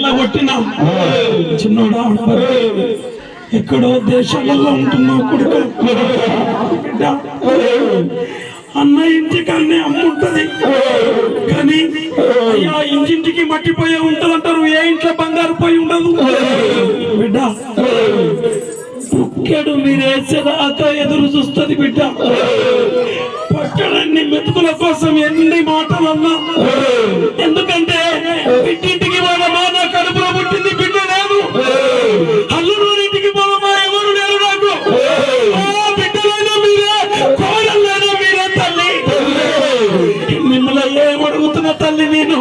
కొట్టినా చిన్నోడా ఎక్కడో దేశాలలో ఉంటున్నావు కొడుకు బిడ్డ. అన్న ఇంటికన్నే అమ్ముంటది కానీ అయ్యా ఇంటింటికి మట్టిపోయే ఉంటది అంటారు. ఏ ఇంట్లో బంగారు పోయి ఉండదు బిడ్డ. పుక్కెడు మీరేసేదాకా ఎదురు చూస్తుంది బిడ్డ. పట్టణాన్ని మెతుకుల కోసం ఎన్ని మాటలు అన్నా, ఎందుకంటే ఇంటింటికి పోదమా నా కడుపులో పుట్టింది బిడ్డ లేదు, అల్లుడింటికి పోదమా ఎవరు లేరు నాకు, బిడ్డలైనా మీరే కోడలైనా మీరే తల్లి. మిమ్మల్ని ఏమడుగుతున్న తల్లి నేను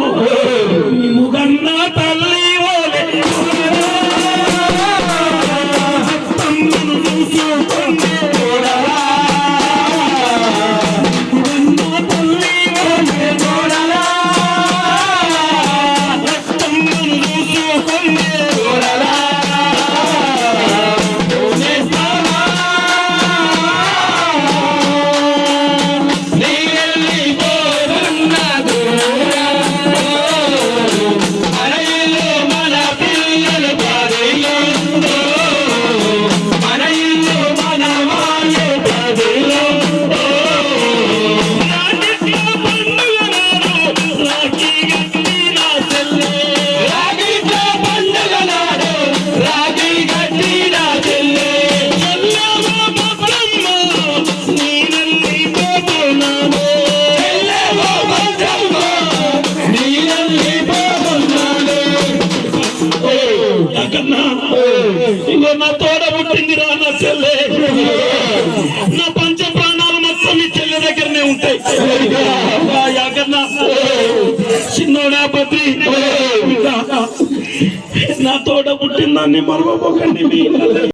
ముగన్న తల్లి ఇంకో నా తోడ పుట్టింది రా నా చెల్లె. నా పంచ ప్రాణాలు మొత్తం ఈ చెల్లె దగ్గరనే ఉంటాయి. చిన్నోడా బద్రి నా తోడ పుట్టిందాన్ని మరవబోకండి.